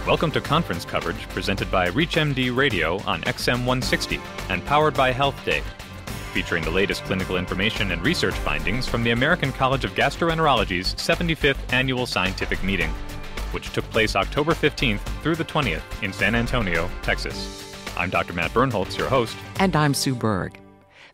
Welcome to conference coverage presented by ReachMD Radio on XM 160 and powered by Health Day, featuring the latest clinical information and research findings from the American College of Gastroenterology's 75th Annual Scientific Meeting, which took place October 15th through the 20th in San Antonio, Texas. I'm Dr. Matt Birnholz, your host. And I'm Sue Berg.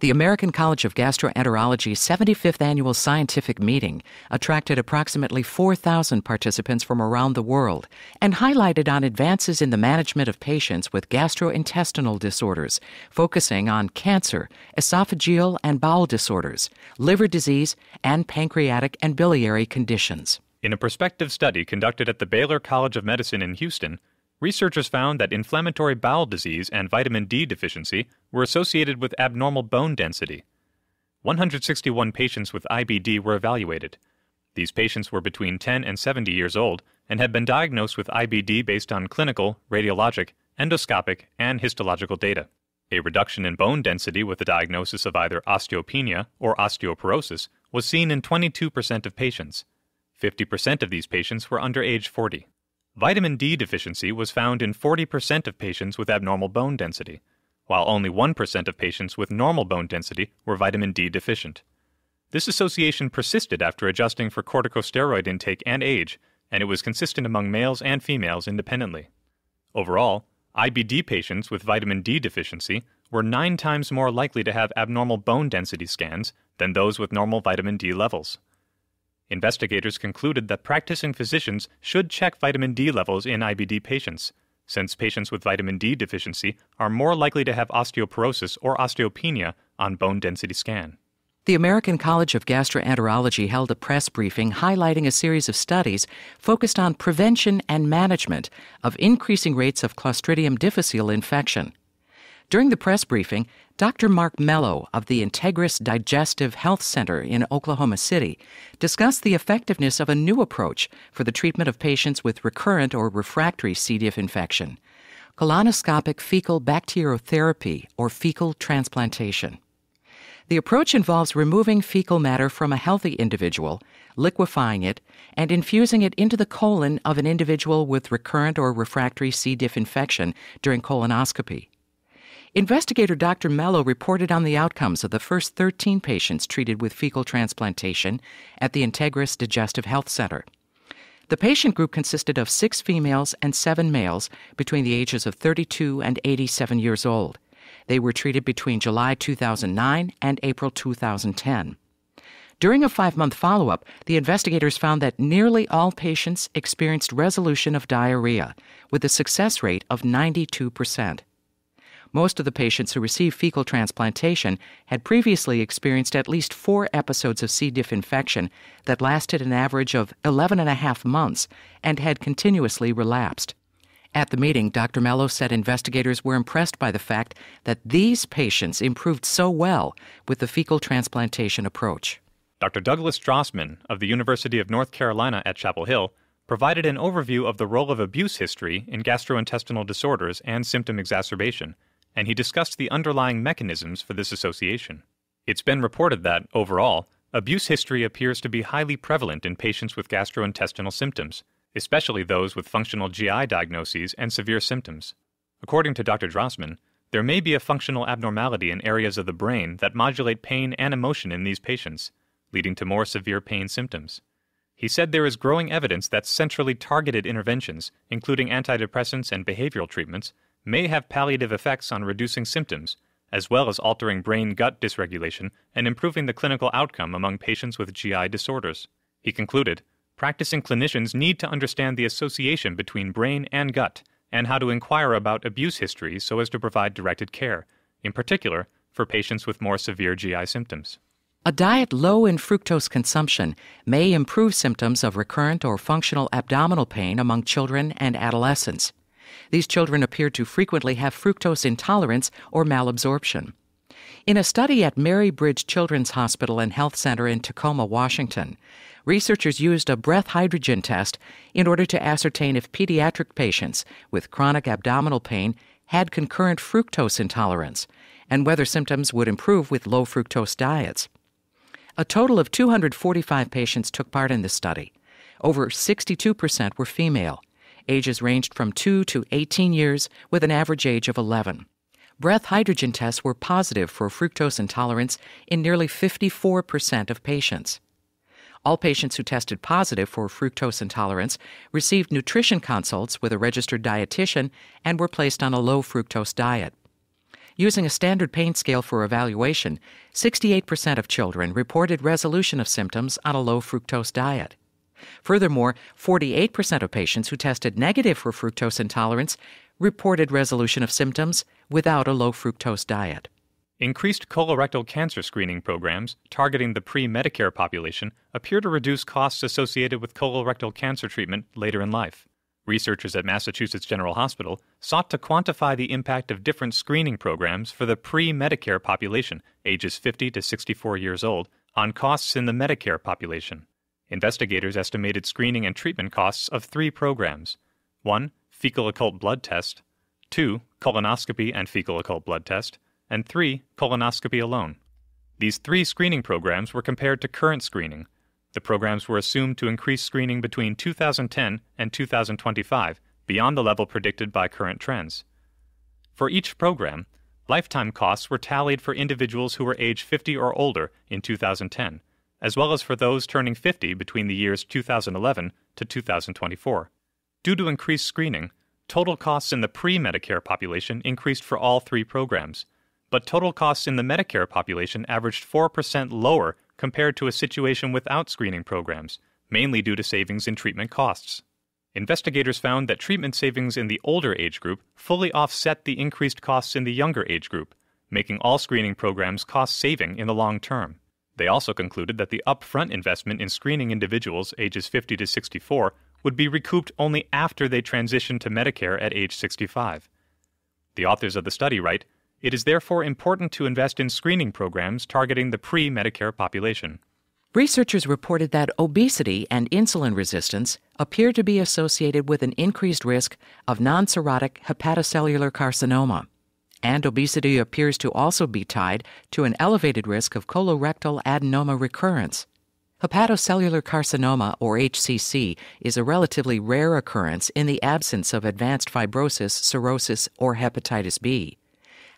The American College of Gastroenterology's 75th Annual Scientific Meeting attracted approximately 4,000 participants from around the world and highlighted on advances in the management of patients with gastrointestinal disorders, focusing on cancer, esophageal and bowel disorders, liver disease, and pancreatic and biliary conditions. In a prospective study conducted at the Baylor College of Medicine in Houston, researchers found that inflammatory bowel disease and vitamin D deficiency were associated with abnormal bone density. 161 patients with IBD were evaluated. These patients were between 10 and 70 years old and had been diagnosed with IBD based on clinical, radiologic, endoscopic, and histological data. A reduction in bone density with the diagnosis of either osteopenia or osteoporosis was seen in 22% of patients. 50% of these patients were under age 40. Vitamin D deficiency was found in 40% of patients with abnormal bone density, while only 1% of patients with normal bone density were vitamin D deficient. This association persisted after adjusting for corticosteroid intake and age, and it was consistent among males and females independently. Overall, IBD patients with vitamin D deficiency were 9 times more likely to have abnormal bone density scans than those with normal vitamin D levels. Investigators concluded that practicing physicians should check vitamin D levels in IBD patients, since patients with vitamin D deficiency are more likely to have osteoporosis or osteopenia on bone density scan. The American College of Gastroenterology held a press briefing highlighting a series of studies focused on prevention and management of increasing rates of Clostridium difficile infection. During the press briefing, Dr. Mark Mello of the Integris Digestive Health Center in Oklahoma City discussed the effectiveness of a new approach for the treatment of patients with recurrent or refractory C. diff infection, colonoscopic fecal bacteriotherapy or fecal transplantation. The approach involves removing fecal matter from a healthy individual, liquefying it, and infusing it into the colon of an individual with recurrent or refractory C. diff infection during colonoscopy. Investigator Dr. Mello reported on the outcomes of the first 13 patients treated with fecal transplantation at the Integris Digestive Health Center. The patient group consisted of 6 females and 7 males between the ages of 32 and 87 years old. They were treated between July 2009 and April 2010. During a 5-month follow-up, the investigators found that nearly all patients experienced resolution of diarrhea, with a success rate of 92%. Most of the patients who received fecal transplantation had previously experienced at least 4 episodes of C. diff infection that lasted an average of 11.5 months and had continuously relapsed. At the meeting, Dr. Mello said investigators were impressed by the fact that these patients improved so well with the fecal transplantation approach. Dr. Douglas Drossman of the University of North Carolina at Chapel Hill provided an overview of the role of abuse history in gastrointestinal disorders and symptom exacerbation, and he discussed the underlying mechanisms for this association. It's been reported that, overall, abuse history appears to be highly prevalent in patients with gastrointestinal symptoms, especially those with functional GI diagnoses and severe symptoms. According to Dr. Drossman, there may be a functional abnormality in areas of the brain that modulate pain and emotion in these patients, leading to more severe pain symptoms. He said there is growing evidence that centrally targeted interventions, including antidepressants and behavioral treatments, may have palliative effects on reducing symptoms, as well as altering brain-gut dysregulation and improving the clinical outcome among patients with GI disorders. He concluded, practicing clinicians need to understand the association between brain and gut and how to inquire about abuse histories so as to provide directed care, in particular for patients with more severe GI symptoms. A diet low in fructose consumption may improve symptoms of recurrent or functional abdominal pain among children and adolescents. These children appear to frequently have fructose intolerance or malabsorption. In a study at Mary Bridge Children's Hospital and Health Center in Tacoma, Washington, researchers used a breath hydrogen test in order to ascertain if pediatric patients with chronic abdominal pain had concurrent fructose intolerance and whether symptoms would improve with low fructose diets. A total of 245 patients took part in this study. Over 62% were female, Ages ranged from 2 to 18 years, with an average age of 11. Breath hydrogen tests were positive for fructose intolerance in nearly 54% of patients. All patients who tested positive for fructose intolerance received nutrition consults with a registered dietitian and were placed on a low fructose diet. Using a standard pain scale for evaluation, 68% of children reported resolution of symptoms on a low fructose diet. Furthermore, 48% of patients who tested negative for fructose intolerance reported resolution of symptoms without a low fructose diet. Increased colorectal cancer screening programs targeting the pre-Medicare population appear to reduce costs associated with colorectal cancer treatment later in life. Researchers at Massachusetts General Hospital sought to quantify the impact of different screening programs for the pre-Medicare population, ages 50 to 64 years old, on costs in the Medicare population. Investigators estimated screening and treatment costs of 3 programs. 1. Fecal occult blood test. 2. Colonoscopy and fecal occult blood test. And 3. Colonoscopy alone. These 3 screening programs were compared to current screening. The programs were assumed to increase screening between 2010 and 2025, beyond the level predicted by current trends. For each program, lifetime costs were tallied for individuals who were age 50 or older in 2010, as well as for those turning 50 between the years 2011 to 2024. Due to increased screening, total costs in the pre-Medicare population increased for all 3 programs, but total costs in the Medicare population averaged 4% lower compared to a situation without screening programs, mainly due to savings in treatment costs. Investigators found that treatment savings in the older age group fully offset the increased costs in the younger age group, making all screening programs cost-saving in the long term. They also concluded that the upfront investment in screening individuals ages 50 to 64 would be recouped only after they transitioned to Medicare at age 65. The authors of the study write, "It is therefore important to invest in screening programs targeting the pre-Medicare population." Researchers reported that obesity and insulin resistance appear to be associated with an increased risk of non-cirrhotic hepatocellular carcinoma, and obesity appears to also be tied to an elevated risk of colorectal adenoma recurrence. Hepatocellular carcinoma, or HCC, is a relatively rare occurrence in the absence of advanced fibrosis, cirrhosis, or hepatitis B.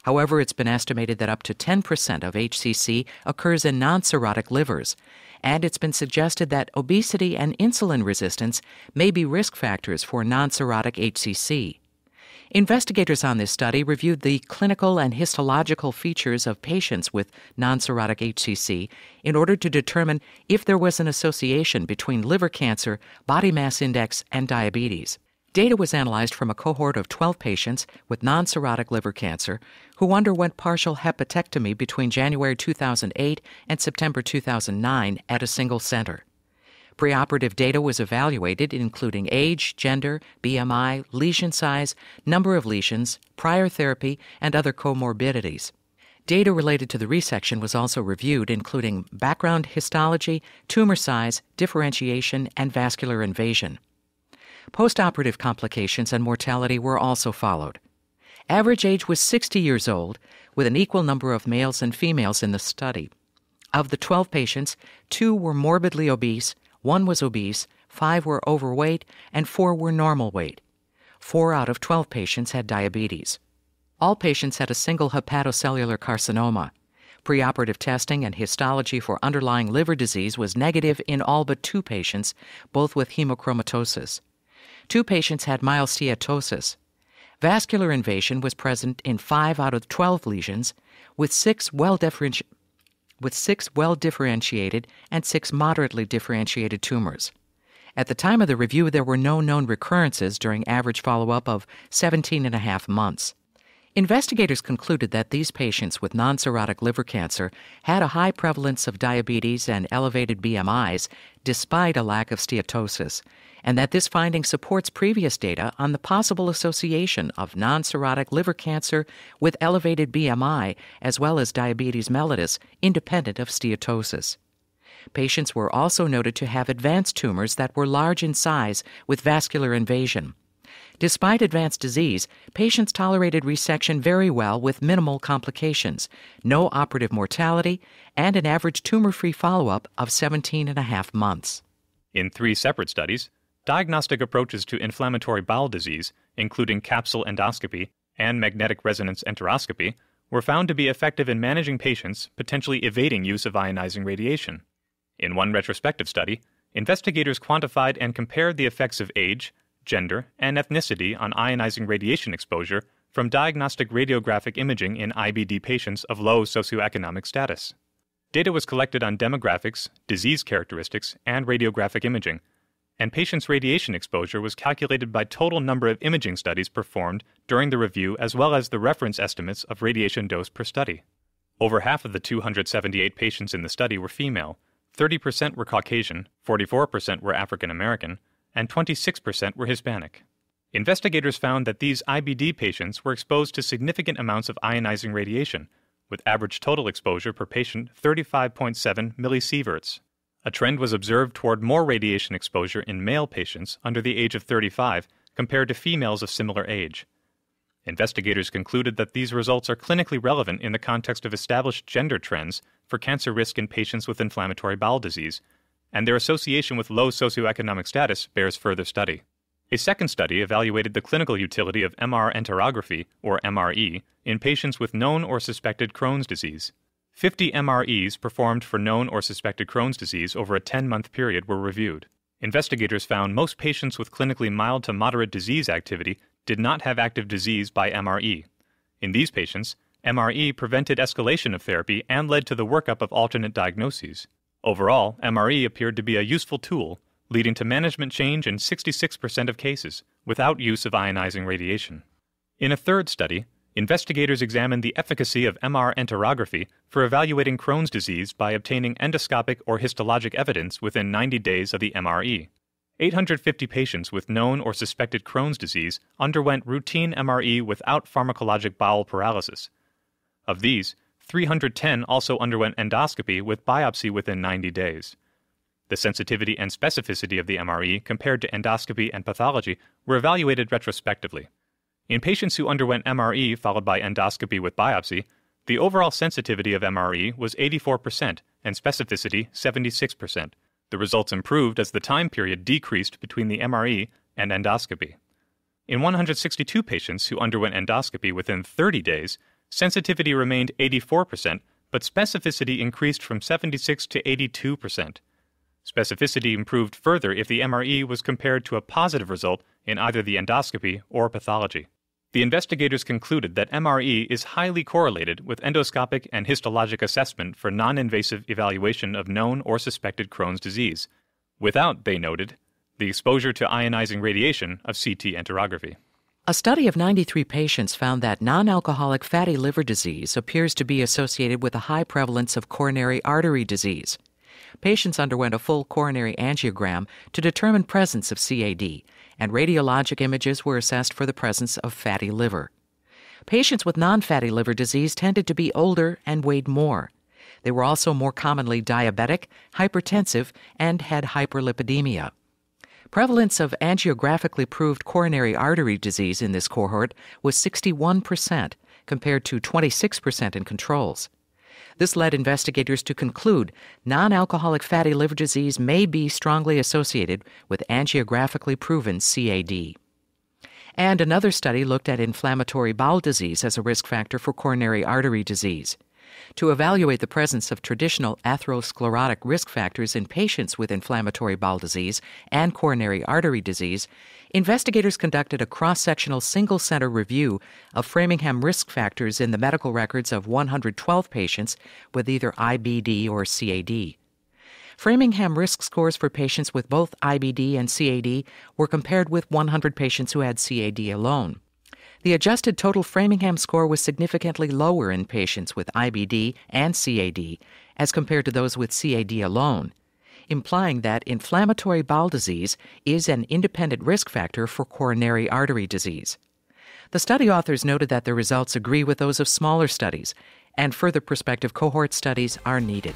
However, it's been estimated that up to 10% of HCC occurs in non-cirrhotic livers, and it's been suggested that obesity and insulin resistance may be risk factors for non-cirrhotic HCC. Investigators on this study reviewed the clinical and histological features of patients with non-cirrhotic HCC in order to determine if there was an association between liver cancer, body mass index, and diabetes. Data was analyzed from a cohort of 12 patients with non-cirrhotic liver cancer who underwent partial hepatectomy between January 2008 and September 2009 at a single center. Preoperative data was evaluated, including age, gender, BMI, lesion size, number of lesions, prior therapy, and other comorbidities. Data related to the resection was also reviewed, including background histology, tumor size, differentiation, and vascular invasion. Postoperative complications and mortality were also followed. Average age was 60 years old, with an equal number of males and females in the study. Of the 12 patients, 2 were morbidly obese, 1 was obese, 5 were overweight, and 4 were normal weight. 4 out of 12 patients had diabetes. All patients had a single hepatocellular carcinoma. Preoperative testing and histology for underlying liver disease was negative in all but 2 patients, both with hemochromatosis. 2 patients had mild steatosis. Vascular invasion was present in 5 out of 12 lesions, with 6 well-differentiated and 6 moderately differentiated tumors. At the time of the review, there were no known recurrences during average follow-up of 17.5 months. Investigators concluded that these patients with non-cirrhotic liver cancer had a high prevalence of diabetes and elevated BMIs despite a lack of steatosis, and that this finding supports previous data on the possible association of non-cirrhotic liver cancer with elevated BMI as well as diabetes mellitus independent of steatosis. Patients were also noted to have advanced tumors that were large in size with vascular invasion. Despite advanced disease, patients tolerated resection very well with minimal complications, no operative mortality, and an average tumor-free follow-up of 17.5 months. In 3 separate studies, diagnostic approaches to inflammatory bowel disease, including capsule endoscopy and magnetic resonance enteroscopy, were found to be effective in managing patients potentially evading use of ionizing radiation. In one retrospective study, investigators quantified and compared the effects of age, gender, and ethnicity on ionizing radiation exposure from diagnostic radiographic imaging in IBD patients of low socioeconomic status. Data was collected on demographics, disease characteristics, and radiographic imaging, and patients' radiation exposure was calculated by total number of imaging studies performed during the review as well as the reference estimates of radiation dose per study. Over half of the 278 patients in the study were female, 30% were Caucasian, 44% were African American, and 26% were Hispanic. Investigators found that these IBD patients were exposed to significant amounts of ionizing radiation, with average total exposure per patient 35.7 millisieverts. A trend was observed toward more radiation exposure in male patients under the age of 35 compared to females of similar age. Investigators concluded that these results are clinically relevant in the context of established gender trends for cancer risk in patients with inflammatory bowel disease, and their association with low socioeconomic status bears further study. A second study evaluated the clinical utility of MR enterography, or MRE, in patients with known or suspected Crohn's disease. 50 MREs performed for known or suspected Crohn's disease over a 10-month period were reviewed. Investigators found most patients with clinically mild to moderate disease activity did not have active disease by MRE. In these patients, MRE prevented escalation of therapy and led to the workup of alternate diagnoses. Overall, MRE appeared to be a useful tool, leading to management change in 66% of cases without use of ionizing radiation. In a third study, investigators examined the efficacy of MR enterography for evaluating Crohn's disease by obtaining endoscopic or histologic evidence within 90 days of the MRE. 850 patients with known or suspected Crohn's disease underwent routine MRE without pharmacologic bowel paralysis. Of these, 310 also underwent endoscopy with biopsy within 90 days. The sensitivity and specificity of the MRE compared to endoscopy and pathology were evaluated retrospectively. In patients who underwent MRE followed by endoscopy with biopsy, the overall sensitivity of MRE was 84% and specificity 76%. The results improved as the time period decreased between the MRE and endoscopy. In 162 patients who underwent endoscopy within 30 days, sensitivity remained 84%, but specificity increased from 76 to 82%. Specificity improved further if the MRE was compared to a positive result in either the endoscopy or pathology. The investigators concluded that MRE is highly correlated with endoscopic and histologic assessment for non-invasive evaluation of known or suspected Crohn's disease, without, they noted, the exposure to ionizing radiation of CT enterography. A study of 93 patients found that non-alcoholic fatty liver disease appears to be associated with a high prevalence of coronary artery disease. Patients underwent a full coronary angiogram to determine presence of CAD, and radiologic images were assessed for the presence of fatty liver. Patients with non-fatty liver disease tended to be older and weighed more. They were also more commonly diabetic, hypertensive, and had hyperlipidemia. Prevalence of angiographically proved coronary artery disease in this cohort was 61%, compared to 26% in controls. This led investigators to conclude non-alcoholic fatty liver disease may be strongly associated with angiographically proven CAD. And another study looked at inflammatory bowel disease as a risk factor for coronary artery disease. To evaluate the presence of traditional atherosclerotic risk factors in patients with inflammatory bowel disease and coronary artery disease, investigators conducted a cross-sectional single-center review of Framingham risk factors in the medical records of 112 patients with either IBD or CAD. Framingham risk scores for patients with both IBD and CAD were compared with 100 patients who had CAD alone. The adjusted total Framingham score was significantly lower in patients with IBD and CAD as compared to those with CAD alone, implying that inflammatory bowel disease is an independent risk factor for coronary artery disease. The study authors noted that the results agree with those of smaller studies, and further prospective cohort studies are needed.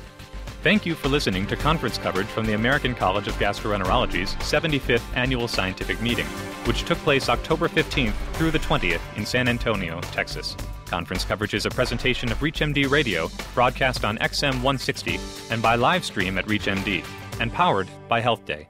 Thank you for listening to conference coverage from the American College of Gastroenterology's 75th Annual Scientific Meeting, which took place October 15th through the 20th in San Antonio, Texas. Conference coverage is a presentation of ReachMD Radio, broadcast on XM 160 and by live stream at ReachMD, and powered by Health Day.